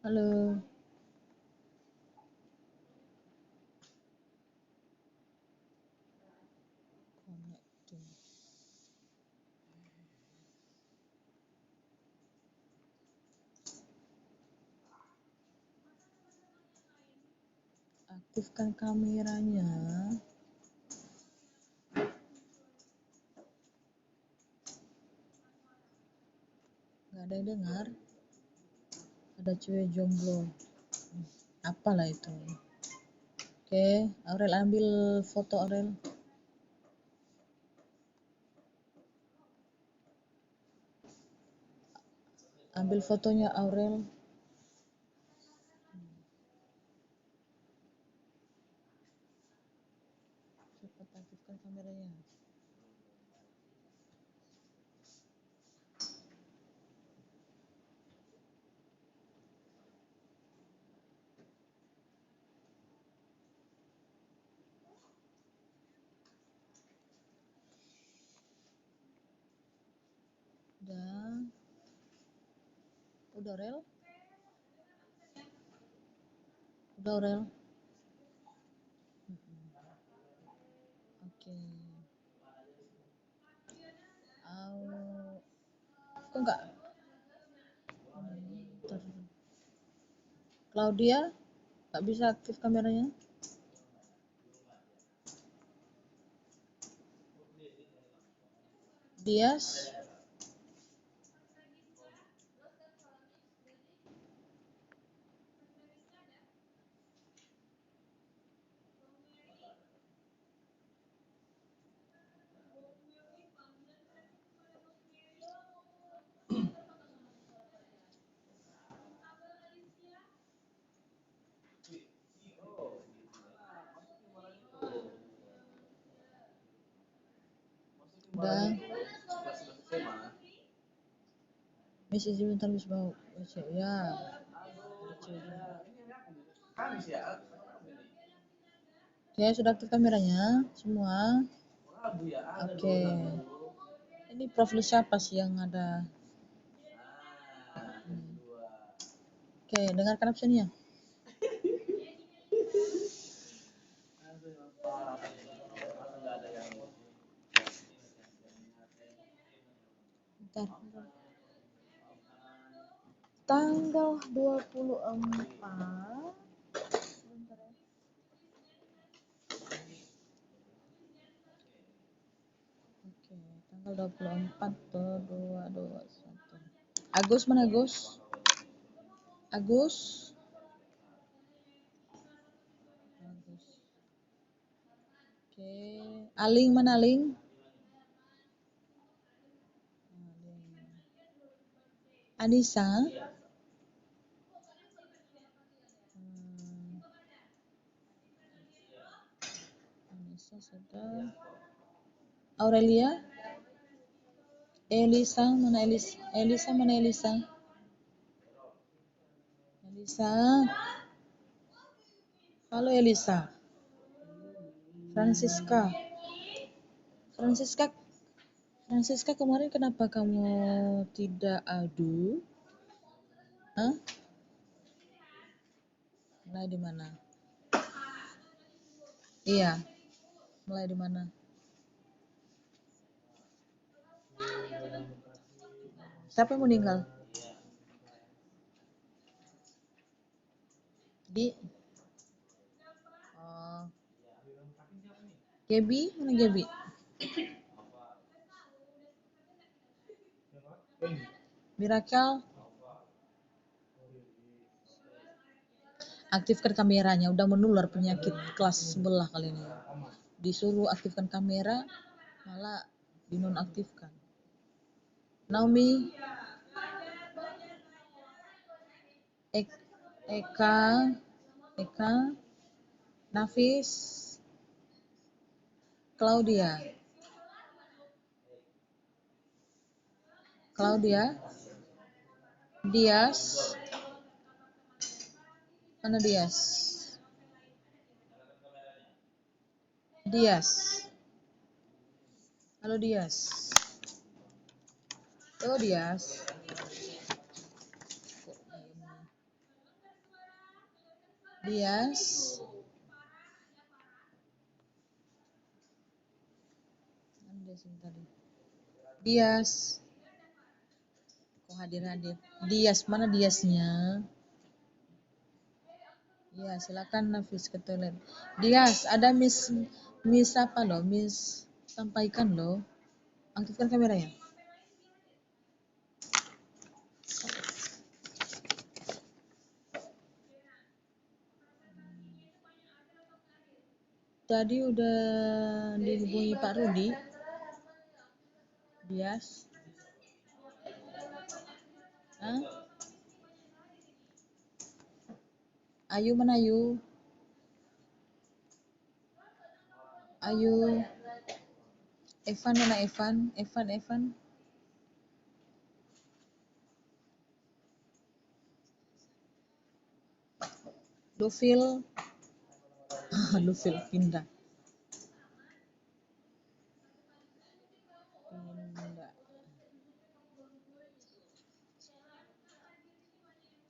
Halo. Connecting. Aktifkan kameranya. Nggak ada yang dengar. Ada cewek jomblo. Apalah itu. Oke, Aurel ambil foto Aurel. Ambil fotonya Aurel. Cepat aktifkan kameranya. Udah Aurel? Udah Aurel? Oke. Kok enggak? Claudia, nggak bisa aktif kameranya? Dias? Udah. Misi sebentar bis bau. Ya. Oke, sudah aktif kameranya semua. Oke. Ini profil siapa sih yang ada? Oke, dengarkan absennya. Bentar. Tanggal 24. Oke, tanggal 24 tuh 221. Agus mana Agus? Agus? Agus. Oke, Aling mana Aling? Anissa? Anissa sudah. Aurelia? Elisa mana Elisa? Elisa mana Elisa? Elisa? Halo Elisa. Francisca. Francisca kemarin kenapa kamu tidak adu? Hah? Mulai di mana? Iya. Mulai di mana? Siapa yang meninggal? Di Gaby? Mana Gaby? Miracle? Aktifkan kameranya, udah menular penyakit kelas sebelah kali ini. Disuruh aktifkan kamera, malah dinonaktifkan. Naomi? Eka? Nafis? Claudia? Dias? Mana Dias? Halo Dias. Halo Dias. Dias. Mana dia sini tadi? Dias. Kok hadir-hadir? Dias, mana Diasnya? Ya, silakan Nafis ke toilet. Dias, ada Miss apa loh? Miss sampaikan loh. Aktifkan kameranya. Tadi udah dihubungi Pak Rudi. Dias. Hah? Ayu mana Ayu? Ayu. Evan mana Evan? Evan. Dovil. Dovil pindah.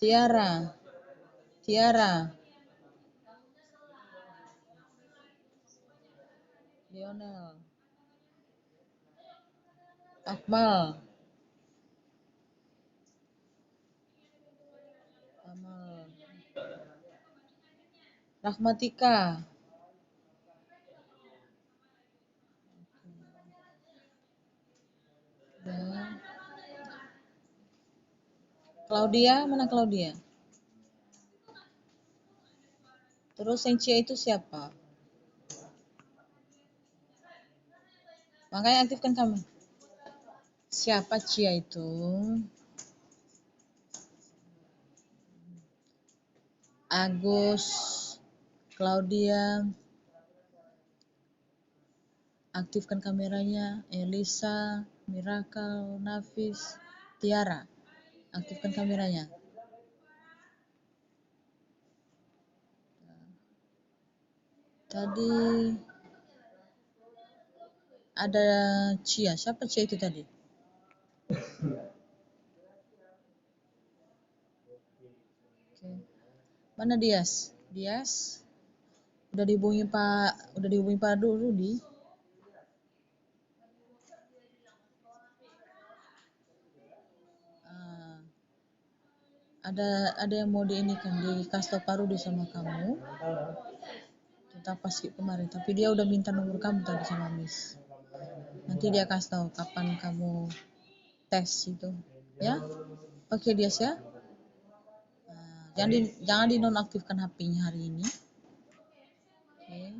Tiara. Lionel. Akmal. Amal. Rahmatika. Ya. Claudia, mana Claudia? Terus yang Cia itu siapa? Makanya aktifkan kami. Siapa Cia itu? Agus, Claudia, aktifkan kameranya. Elisa, Miracle, Nafis, Tiara, aktifkan kameranya. Tadi ada Cia. Siapa Cia itu tadi? Oke. Mana Dias? Dias? Udah dihubungi Pak Rudi? Ada yang mau diinikan, dikasih tau Pak Rudi sama kamu tentang pas kemarin, tapi dia udah minta nomor kamu tadi sama Miss. Nanti dia kasih tahu kapan kamu tes itu, ya. Oke Dias ya. Jangan dinonaktifkan HP-nya hari ini. Oke.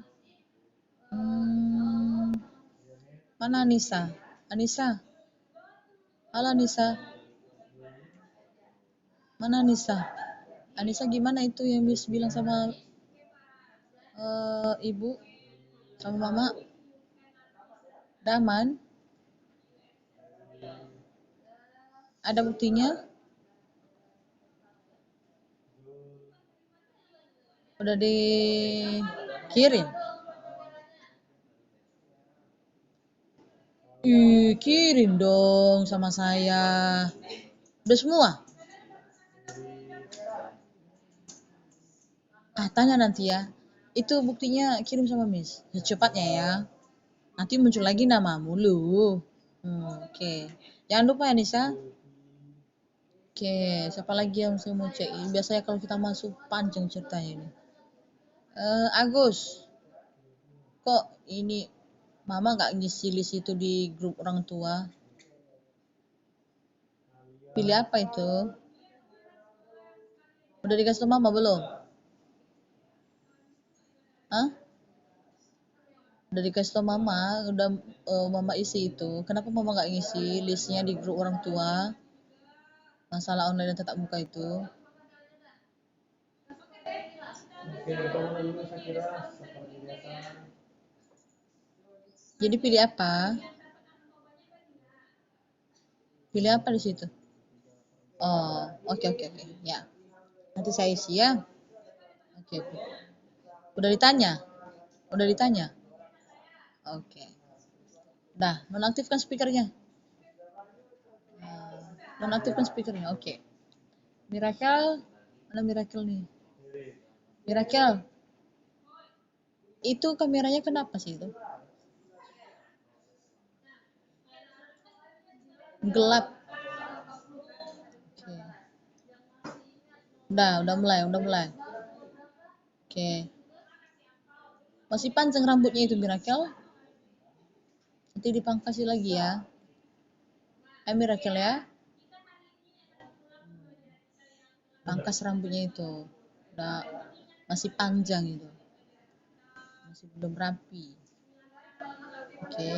Mana Anissa? Halo Anissa. Mana Anissa? Anissa gimana itu yang Miss bilang sama ibu sama mama? Daman? Ada buktinya? Udah dikirim? Kirim dong sama saya. Udah semua? Tanya nanti ya. Itu buktinya kirim sama Miss. Secepatnya ya. Nanti muncul lagi namamu lu. Oke. Jangan lupa ya Nisa. Oke, siapa lagi yang saya mau cek? Biasanya kalau kita masuk panjang ceritanya ini. Agus, kok ini Mama nggak ngisi list itu di grup orang tua? Pilih apa itu? Udah dikasih tau Mama belum? Hah? Udah dikasih tau Mama, udah Mama isi itu. Kenapa Mama nggak ngisi listnya di grup orang tua? Masalah online dan tatap muka itu. Jadi pilih apa? Pilih apa di situ? Oh, oke. Ya. Nanti saya isi ya. Oke. Udah ditanya? Oke. Dah, nonaktifkan speakernya. Nonaktifkan speakernya. Oke. Miracle, mana Miracle nih? Miracle, itu kameranya kenapa sih itu? Gelap. Oke. Udah mulai, udah mulai. Oke. Masih panjang rambutnya itu Miracle. Nanti dipangkasi lagi ya. Miracle ya. Pangkas rambutnya itu. Udah masih panjang itu. Masih belum rapi. Oke.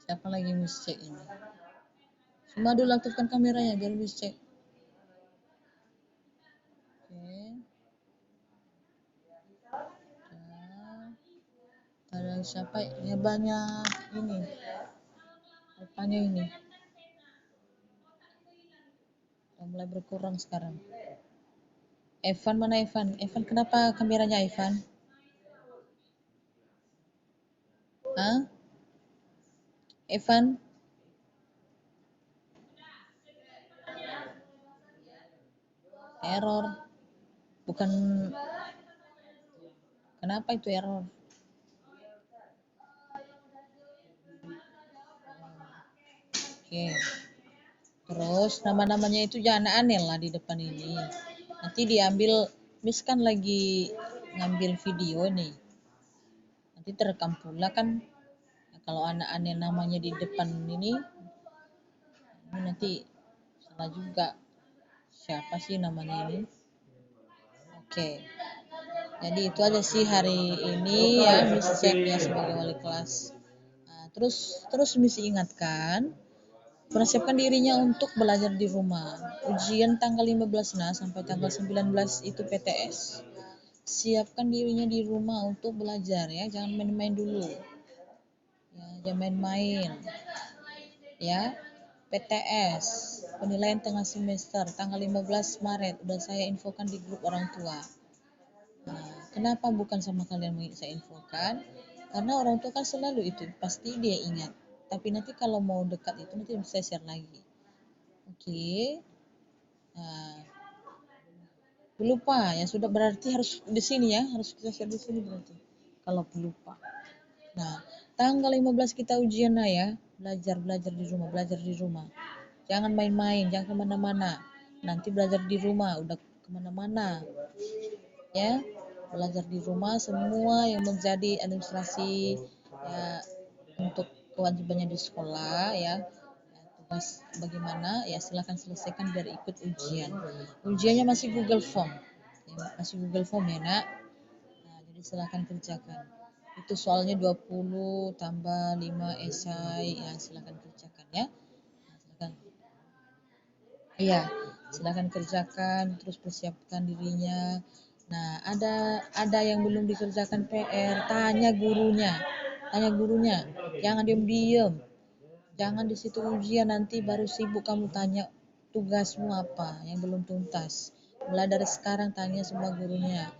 Siapa lagi Miss cek ini? Cuma dulu aktifkan kameranya biar Miss cek. Oke. Ada siapa? Ya banyak ini. Apanya ini? Udah mulai berkurang sekarang. Evan mana Evan? Evan kenapa kameranya Evan? Hah? Evan? Error. Bukan. Kenapa itu error? Oke. Terus nama-namanya itu jangan aneh lah di depan ini. Nanti diambil, Miss kan lagi ngambil video nih. Nanti terekam pula kan. Nah, kalau anak aneh namanya di depan ini nanti salah juga. Siapa sih namanya ini? Oke. Jadi itu aja sih hari ini ya Miss cek ya sebagai wali kelas. Nah, terus Miss ingatkan, persiapkan dirinya untuk belajar di rumah. Ujian tanggal 15 sampai tanggal 19 itu PTS. Siapkan dirinya di rumah untuk belajar ya, jangan main-main dulu. Ya, jangan main-main. Ya, PTS, penilaian tengah semester tanggal 15 Maret udah saya infokan di grup orang tua. Nah, kenapa bukan sama kalian saya infokan? Karena orang tua kan selalu itu, pasti dia ingat. Tapi nanti kalau mau dekat itu nanti saya share lagi. Oke. Nah, lupa ya sudah berarti harus di sini ya, harus kita share di sini berarti. Kalau lupa. Nah, tanggal 15 kita ujian lah ya. Belajar di rumah. Jangan main-main, jangan kemana-mana. Nanti belajar di rumah, udah kemana-mana. Ya, belajar di rumah semua yang menjadi administrasi ya, untuk kewajibannya di sekolah ya. Tugas bagaimana ya silakan selesaikan biar ikut ujian. Ujiannya masih Google Form. Ya, masih Google Form ya, Nak. Nah, jadi silakan kerjakan. Itu soalnya 20 tambah 5 esai ya silakan kerjakan ya. Nah, silakan. Iya, silakan kerjakan terus persiapkan dirinya. Nah, ada yang belum dikerjakan PR, tanya gurunya. Tanya gurunya. Jangan diam-diam. Jangan di situ ujian nanti baru sibuk kamu tanya tugasmu apa yang belum tuntas. Mulai dari sekarang tanya semua gurunya.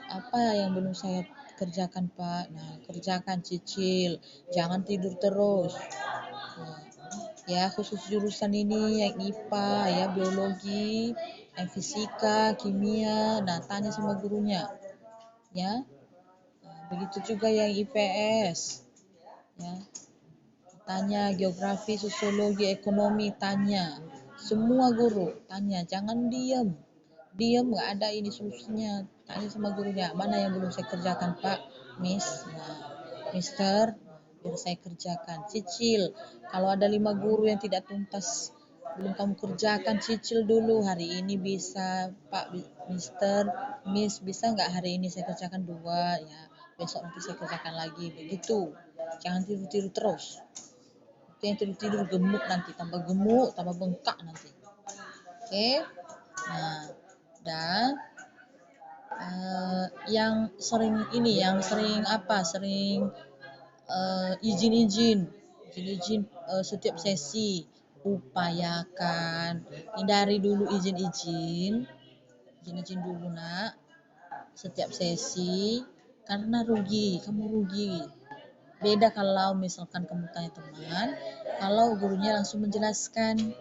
Apa yang belum saya kerjakan, Pak? Nah, kerjakan cicil. Jangan tidur terus. Nah, ya khusus jurusan ini yang IPA, ya biologi, yang fisika, kimia. Nah, tanya sama gurunya. Ya. Nah, begitu juga yang IPS. Ya. Tanya geografi, sosiologi, ekonomi, tanya. Semua guru, tanya. Jangan diam. Diam nggak ada ini solusinya. Tanya sama gurunya, mana yang belum saya kerjakan Pak, Miss. Nah, Mister, biar saya kerjakan. Cicil, kalau ada 5 guru yang tidak tuntas, belum kamu kerjakan, cicil dulu. Hari ini bisa Pak, Mister, Miss, bisa nggak hari ini saya kerjakan 2, ya. Besok nanti saya kerjakan lagi. Begitu. Jangan tidur-tidur terus. Yang tidur-tidur gemuk nanti, tambah gemuk, tambah bengkak nanti. Oke. Nah, dan yang sering izin setiap sesi, upayakan hindari dulu izin dulu Nak, setiap sesi, karena kamu rugi. Beda kalau misalkan kamu tanya teman, kalau gurunya langsung menjelaskan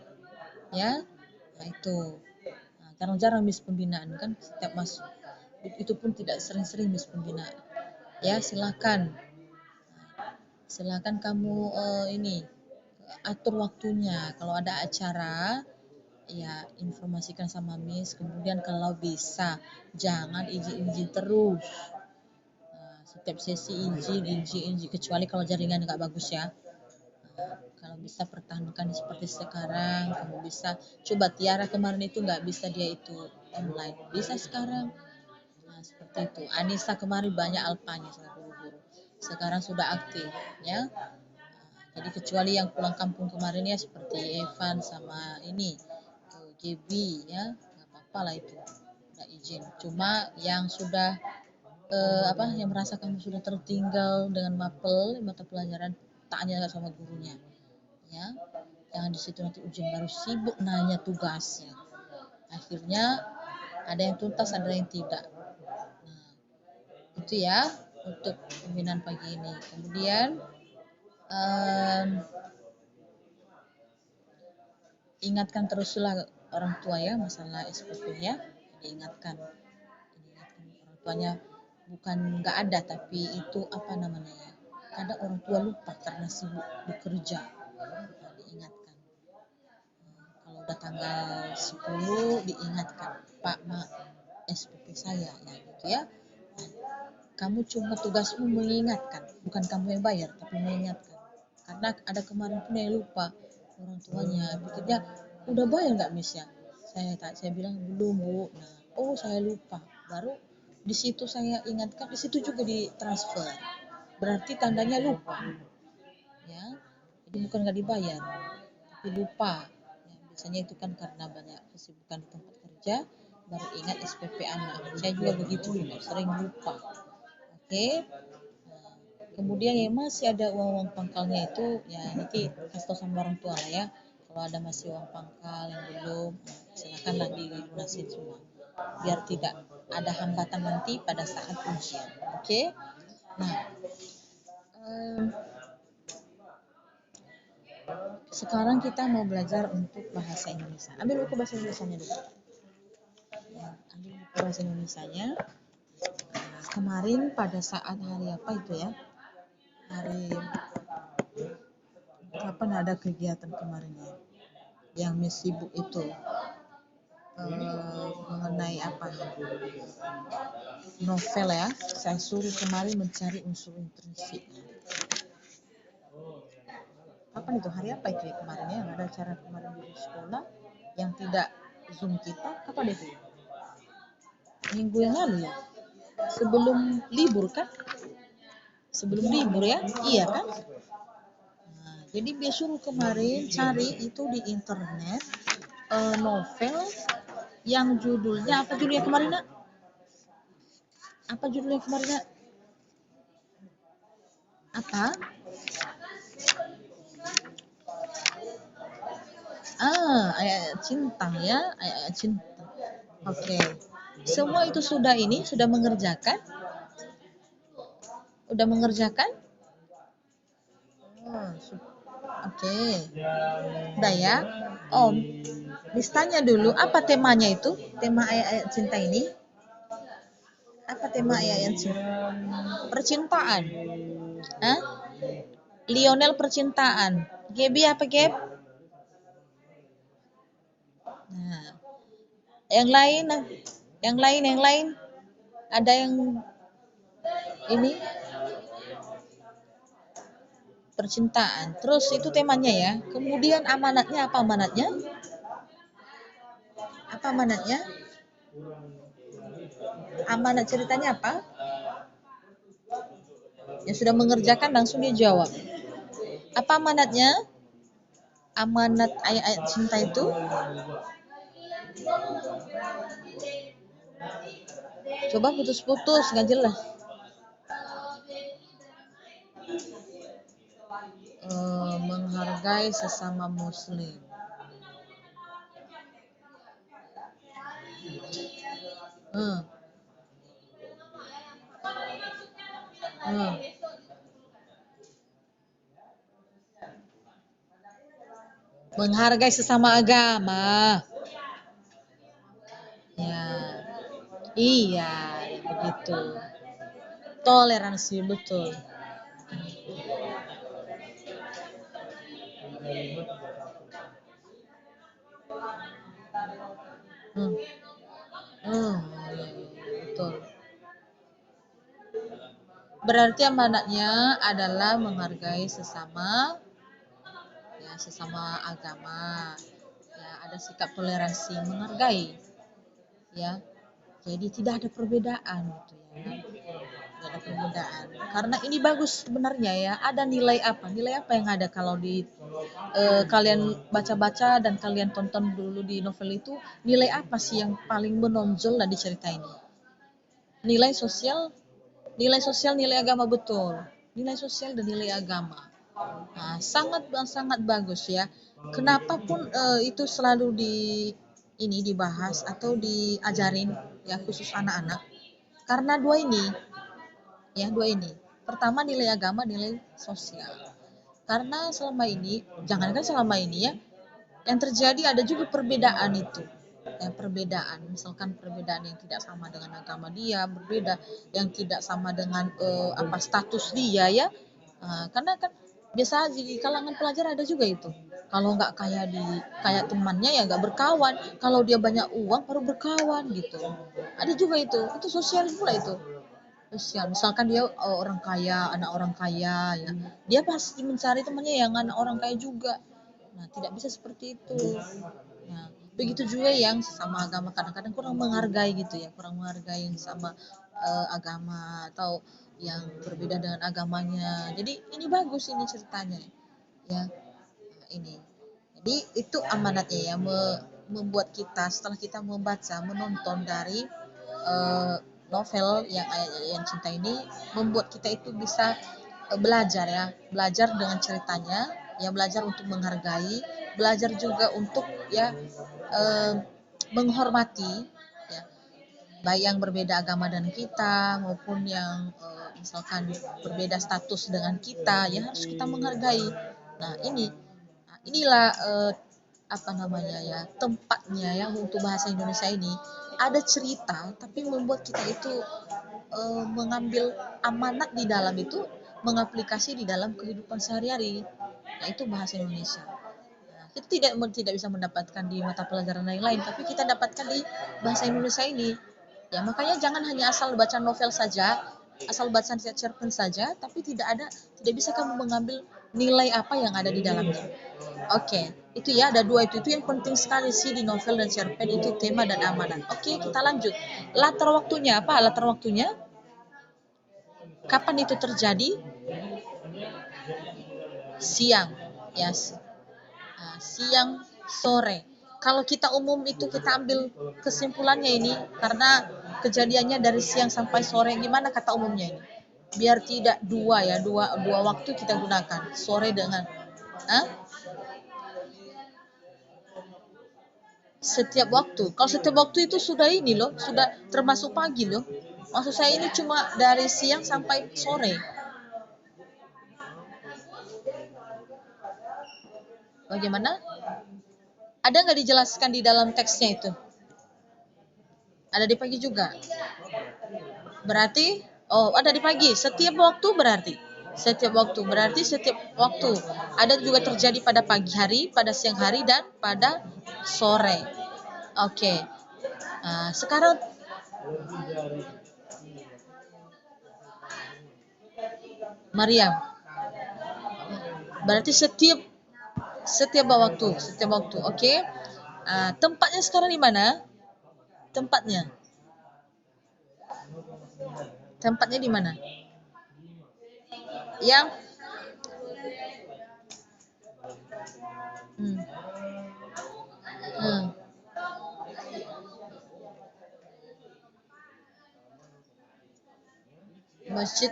ya. Nah, itu. Nah, jarang-jarang Miss pembinaan kan setiap masuk. Itu pun tidak sering-sering Miss pembinaan. Ya, silakan. Silakan kamu ini atur waktunya. Kalau ada acara, ya informasikan sama Miss. Kemudian kalau bisa, jangan izin-izin terus. Setiap sesi izin, kecuali kalau jaringan nggak bagus ya. Kalau bisa pertahankan seperti sekarang, kamu bisa coba. Tiara kemarin itu nggak bisa, dia itu online, bisa sekarang. Nah, seperti itu. Anissa kemarin banyak alpanya sama guru-guru, sekarang sudah aktif ya. Jadi kecuali yang pulang kampung kemarin ya, seperti Evan sama ini Gaby ya, nggak apa-apa lah itu, nggak izin. Cuma yang sudah yang merasa kamu sudah tertinggal dengan mapel mata pelajaran, tanya sama gurunya ya. Jangan di situ nanti ujian baru sibuk nanya tugasnya, akhirnya ada yang tuntas ada yang tidak. Nah, itu ya untuk pembinaan pagi ini. Kemudian ingatkan teruslah orang tua ya masalah SPP ya. Diingatkan orang tuanya, bukan nggak ada, tapi itu apa namanya ya, kadang orang tua lupa karena sibuk bekerja. Nah, diingatkan. Kalau udah tanggal 10 diingatkan, Pak, Ma, SPP saya ya gitu ya. Nah, kamu cuma tugasmu mengingatkan, bukan kamu yang bayar tapi mengingatkan. Karena ada kemarin pun yang lupa, orang tuanya pikirnya udah bayar nggak Miss ya. Saya bilang belum Bu. Nah, oh saya lupa. Baru di situ saya ingatkan, di situ juga ditransfer. Berarti tandanya lupa. Ya. Jadi bukan nggak dibayar, tapi lupa. Ya, biasanya itu kan karena banyak kesibukan di tempat kerja, baru ingat SPP anak. Saya juga begitu, sering lupa. Oke. Nah, kemudian ya masih ada uang pangkalnya itu, ya nanti kasih tahu sama orang tua lah ya. Kalau ada masih uang pangkal yang belum, silakanlah dilunasin semua. Biar tidak ada hambatan nanti pada saat ujian. Oke. Nah, sekarang kita mau belajar untuk bahasa Indonesia. Ambil buku bahasa Indonesianya dulu. Ya, ambil buku bahasa Indonesianya. Kemarin pada saat hari apa itu ya? Hari kapan ada kegiatan kemarin ya? Yang Miss sibuk itu mengenai apa ya? Novel ya. Saya suruh kemarin mencari unsur intrinsik. Kapan itu? Hari apa itu ya kemarin ya? Yang ada acara kemarin di sekolah yang tidak Zoom kita. Kapan itu? Minggu yang lalu ya? Sebelum libur kan? Sebelum libur ya? Iya kan? Nah, jadi dia suruh kemarin cari itu di internet novel yang judulnya apa, judulnya kemarin nak? Apa judulnya kemarin nak? Apa? Ayat-ayat cinta ya, ayat-ayat cinta. Oke. Semua itu sudah mengerjakan? Udah mengerjakan? Oke. Udah ya. Om, listanya dulu. Apa temanya itu? Tema ayat-ayat cinta ini? Apa tema ayat-ayat cinta? Percintaan. Hah? Lionel percintaan. Gaby apa Gab? Nah, yang lain, yang lain. Ada yang ini percintaan. Terus itu temanya ya. Kemudian amanatnya apa amanatnya? Apa amanatnya? Amanat ceritanya apa? Yang sudah mengerjakan langsung dia jawab. Apa amanatnya? Amanat ayat-ayat cinta itu? Coba putus-putus, nggak jelas. Menghargai sesama muslim. Menghargai sesama agama. Iya, begitu. Toleransi, betul. Hmm. Hmm, iya, iya, betul. Berarti amanatnya adalah menghargai sesama, ya, sesama agama. Ya, ada sikap toleransi, menghargai, ya. Jadi tidak ada perbedaan gitu ya. Tidak ada perbedaan. Karena ini bagus sebenarnya ya. Ada nilai apa? Nilai apa yang ada kalau di kalian baca-baca dan kalian tonton dulu di novel itu, nilai apa sih yang paling menonjol dari cerita ini? Nilai sosial, nilai sosial, nilai agama, betul. Nilai sosial dan nilai agama. Nah, sangat sangat bagus ya. Kenapa pun itu selalu ini dibahas atau diajarin ya khusus anak-anak. Karena dua ini, ya dua ini. Pertama nilai agama, nilai sosial. Karena selama ini, jangankan selama ini ya, yang terjadi ada juga perbedaan itu. Yang perbedaan, misalkan perbedaan yang tidak sama dengan agama dia, berbeda yang tidak sama dengan apa status dia ya. Karena kan biasa di kalangan pelajar ada juga itu. Kalau nggak kayak temannya ya nggak berkawan. Kalau dia banyak uang baru berkawan gitu. Ada juga itu sosial pula itu. Sosial. Misalkan dia orang kaya, anak orang kaya ya. Dia pasti mencari temannya yang anak orang kaya juga. Nah, tidak bisa seperti itu. Nah, begitu juga yang sesama agama kadang-kadang kurang menghargai gitu ya, kurang menghargai yang sama agama atau yang berbeda dengan agamanya. Jadi ini bagus ini ceritanya ya. Nah, ini. Jadi itu amanatnya ya membuat kita setelah kita membaca, menonton dari eh, novel yang Ayat-Ayat yang Cinta ini membuat kita itu bisa belajar ya, belajar dengan ceritanya, ya belajar untuk menghargai, belajar juga untuk ya eh, menghormati ya, baik yang berbeda agama dengan kita maupun yang misalkan berbeda status dengan kita, ya harus kita menghargai. Nah ini, inilah apa namanya ya tempatnya ya untuk bahasa Indonesia ini ada cerita tapi membuat kita itu mengambil amanat di dalam itu, mengaplikasi di dalam kehidupan sehari-hari, yaitu bahasa Indonesia. Nah, kita tidak bisa mendapatkan di mata pelajaran lain-lain, tapi kita dapatkan di bahasa Indonesia ini. Ya makanya jangan hanya asal baca novel saja, asal baca cerpen saja, tapi tidak bisa kamu mengambil nilai apa yang ada di dalamnya. Oke, itu ya ada dua itu yang penting sekali sih di novel dan cerpen itu tema dan amanat. Oke, kita lanjut. Latar waktunya apa? Latar waktunya kapan itu terjadi? Siang, ya, siang sore. Kalau kita umum itu kita ambil kesimpulannya ini karena kejadiannya dari siang sampai sore, gimana kata umumnya ini? Biar tidak dua ya, dua waktu kita gunakan, sore dengan ah, setiap waktu. Kalau setiap waktu itu sudah ini loh, sudah termasuk pagi loh. Maksud saya ini cuma dari siang sampai sore. Bagaimana? Ada nggak dijelaskan di dalam teksnya itu? Ada di pagi juga. Berarti, oh ada di pagi. Setiap waktu berarti. Setiap waktu berarti setiap waktu. Ada juga terjadi pada pagi hari, pada siang hari, dan pada sore. Oke. Sekarang Mariam. Berarti setiap waktu. Oke. Tempatnya sekarang di mana? Tempatnya. Tempatnya di mana? Yang hmm, hmm, masjid.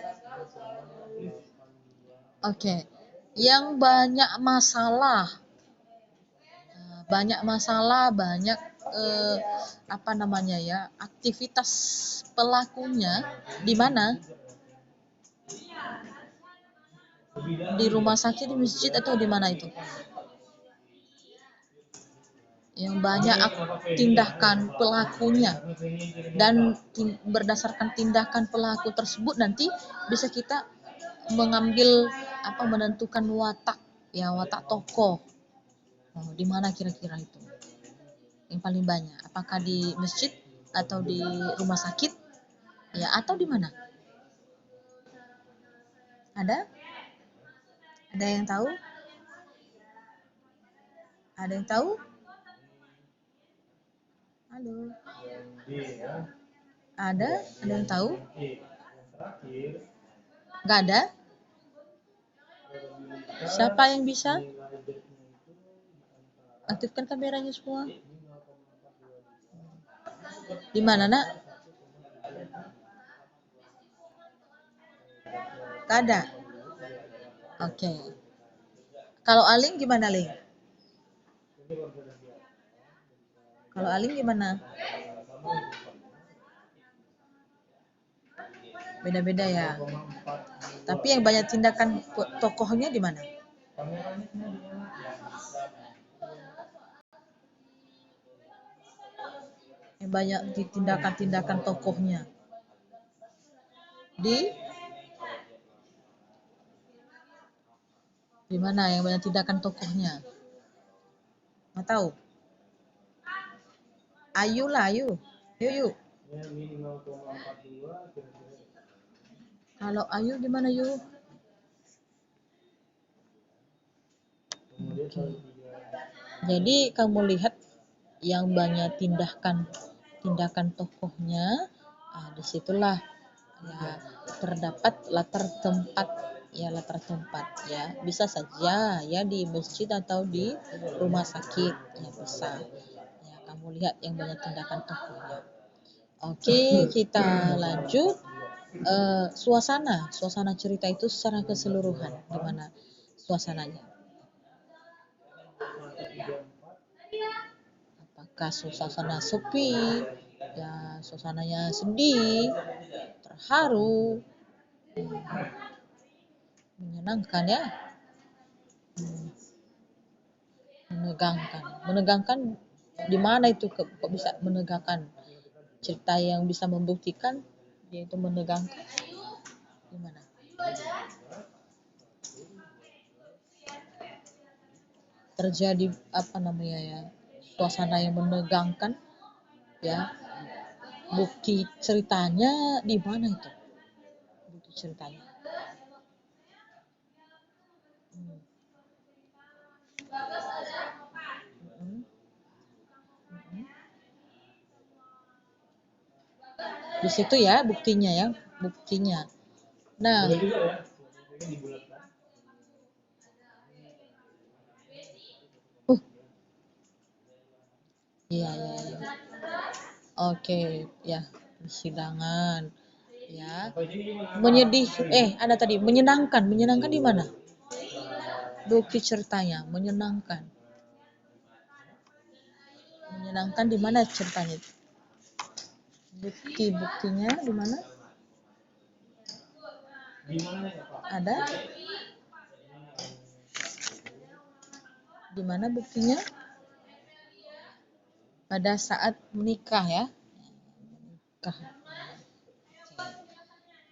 Oke. Yang banyak masalah, banyak apa namanya ya, aktivitas pelakunya di mana? Di rumah sakit, di masjid atau di mana itu? yang banyak tindakan pelakunya, dan berdasarkan tindakan pelaku tersebut nanti bisa kita mengambil menentukan watak tokoh. Di mana kira-kira itu yang paling banyak? Apakah di masjid atau di rumah sakit? Ya, atau di mana? Ada? Ada yang tahu? Ada yang tahu? Halo. Ada? Ada yang tahu? Nggak ada? Siapa yang bisa? Aktifkan kameranya semua. Di mana, Nak? Nggak ada? Oke. Kalau Aling gimana, Ling? Kalau Aling gimana? Beda-beda ya. Tapi yang banyak tindakan tokohnya di mana? Yang banyak tindakan tokohnya di mana yang banyak tindakan tokohnya? Nggak tahu. Ayu lah, Ayu. Yuk. Kalau Ayu gimana, Yuk? Okay. Jadi kamu lihat yang banyak tindakan tokohnya, disitulah ya terdapat latar tempat ya, bisa saja ya di masjid atau di rumah sakit ya, bisa ya, kamu lihat yang banyak tindakan tokohnya. Oke, kita lanjut. Suasana cerita itu secara keseluruhan gimana suasananya? Apakah suasana sepi, ya suasananya sedih, terharu, menyenangkan ya, menegangkan di mana itu kok bisa menegangkan? Cerita yang bisa membuktikan yaitu menegangkan gimana? Terjadi suasana yang menegangkan ya, bukti ceritanya di mana itu? Bukti ceritanya. Di situ ya buktinya. Nah, iya. Oke, ya, persidangan. Ya. Ada tadi menyenangkan. Menyenangkan di mana? Bukti ceritanya menyenangkan. Menyenangkan di mana ceritanya? Buktinya di mana? Ada? Di mana buktinya? Pada saat menikah ya. Menikah.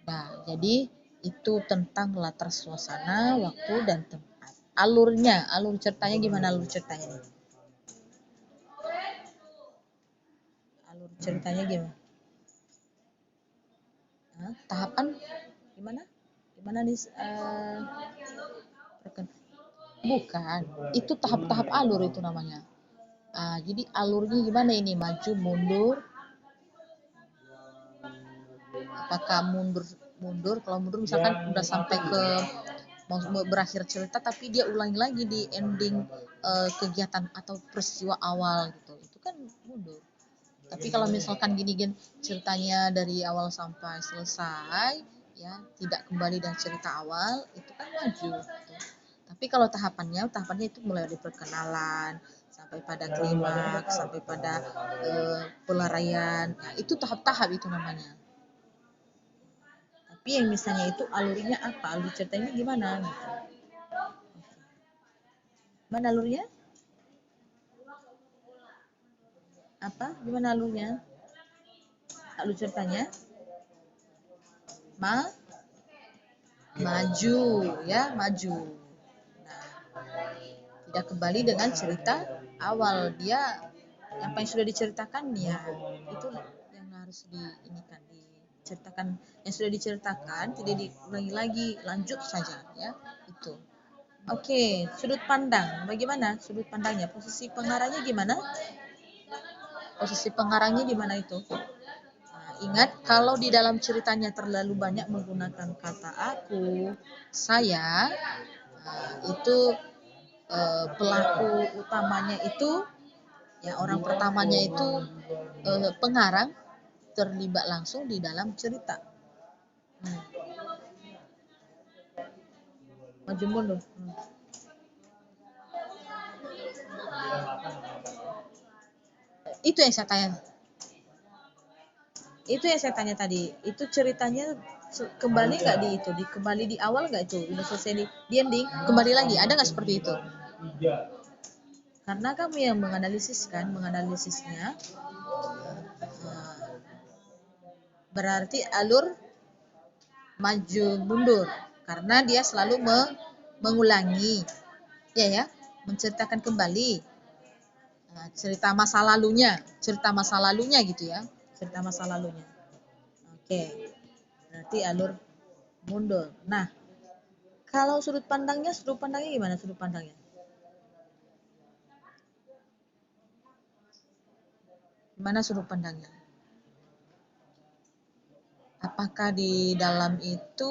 Nah, jadi itu tentang latar suasana, waktu, dan tempat. Alur ceritanya gimana alur ceritanya nih? Alur ceritanya gimana? Tahapan gimana? Gimana nih? Bukan, itu tahap-tahap alur itu namanya. Jadi alurnya gimana ini? Maju, mundur. Apakah mundur? Kalau mundur misalkan udah sampai ke mau berakhir cerita, tapi dia ulangi lagi di ending kegiatan atau peristiwa awal gitu. Itu kan mundur. Tapi kalau misalkan gini ceritanya dari awal sampai selesai, ya tidak kembali dari cerita awal, itu kan maju. Gitu. Tapi kalau tahapannya itu mulai dari perkenalan sampai pada klimaks, sampai pada pelarian. Nah, itu tahap-tahap itu namanya. Tapi yang misalnya itu alurnya apa? Alur ceritanya gimana? Gitu. Mana alurnya? Apa? Gimana alurnya? Alur ceritanya? Maju, ya, maju. Nah, tidak kembali dengan cerita awal. Dia yang sudah diceritakan ya itu yang harus diceritakan, yang sudah diceritakan tidak diulangi lagi, lanjut saja ya itu. Oke, sudut pandang bagaimana sudut pandangnya, posisi pengarangnya gimana, itu. Nah, ingat kalau di dalam ceritanya terlalu banyak menggunakan kata aku, saya, itu pelaku utamanya itu ya orang pertamanya itu pengarang terlibat langsung di dalam cerita. Maju mundur. Itu yang saya tanya. Itu yang saya tanya tadi. Itu ceritanya kembali nggak kembali di awal nggak itu? Udah selesai di ending, kembali lagi. Ada nggak seperti itu? Karena kamu yang menganalisisnya, berarti alur maju mundur karena dia selalu mengulangi, ya, menceritakan kembali cerita masa lalunya gitu ya, cerita masa lalunya. Oke, berarti alur mundur. Nah, kalau sudut pandangnya gimana sudut pandangnya? Gimana sudut pandangnya? Apakah di dalam itu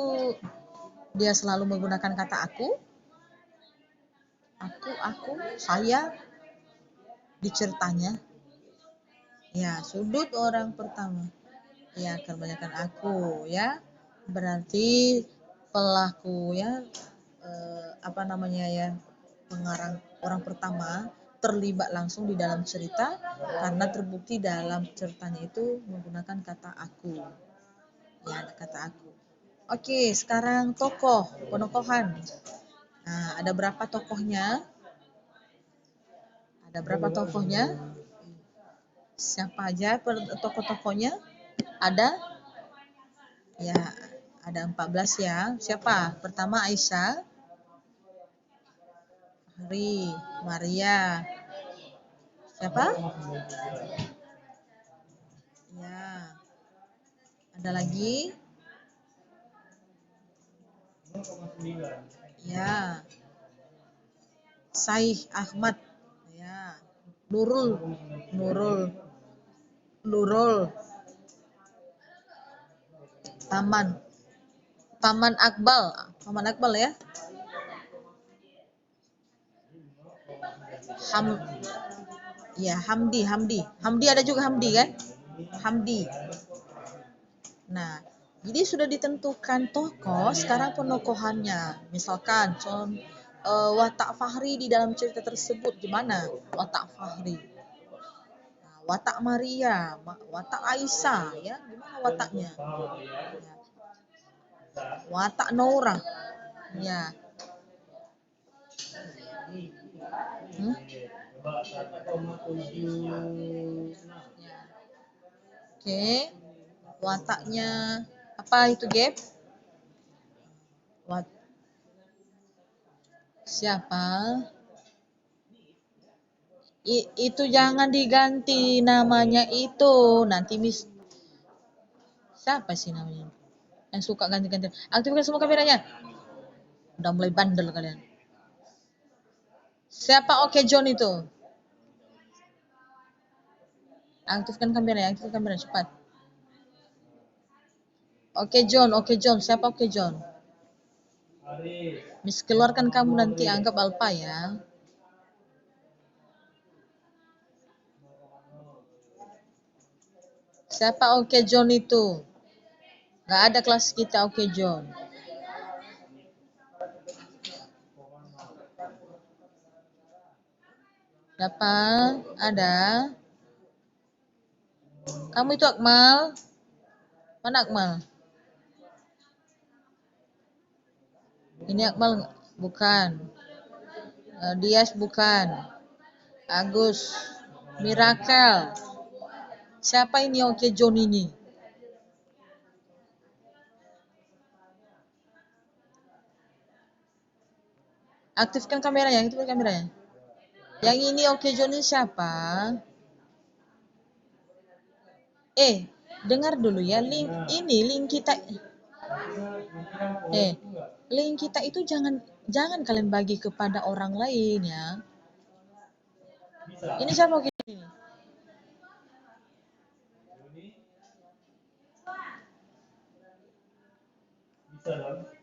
dia selalu menggunakan kata aku, saya di ceritanya? Ya, sudut orang pertama. Ya, kebanyakan aku ya. Berarti pelaku ya, pengarang orang pertama terlibat langsung di dalam cerita karena terbukti dalam ceritanya itu menggunakan kata aku. Ya, kata aku. Oke, sekarang penokohan. Nah, ada berapa tokohnya? Siapa aja tokoh-tokohnya? Ada? Ya, ada 14 ya. Siapa? Pertama Aisyah, Fahri, Maria. Siapa? Ya. Ada lagi? Ya. Saih Ahmad. Ya. Nurul. Paman Akbal ya. Hamdi ada juga Hamdi kan? Hamdi. Nah, jadi sudah ditentukan tokoh, sekarang penokohannya. Misalkan watak Fahri di dalam cerita tersebut gimana? Watak Fahri. Nah, watak Maria, watak Aisyah ya, gimana wataknya? Ya. Watak Nora. Ya. Oke. Wataknya apa itu, Gap? Siapa? Itu jangan diganti namanya itu. Nanti siapa sih namanya? Yang suka ganti-ganti. Aktifkan semua kameranya. Udah mulai bandel kalian. Siapa Oke John itu? Aktifkan kamera cepat. Oke John. Siapa Oke John? Miss keluarkan kamu nanti anggap alpha ya. Siapa Oke John itu? Gak ada kelas kita Oke John. Siapa? Ada? Kamu itu Akmal? Mana Akmal? Ini Akmal bukan. Dias bukan. Agus. Mirakel. Siapa ini Oke John ini? Aktifkan kameranya, aktifkan kameranya. Yang ini Oke John ini siapa? Dengar dulu ya, link kita. Link kita itu jangan kalian bagi kepada orang lain ya. Ini siapa Oke John ini? Bisa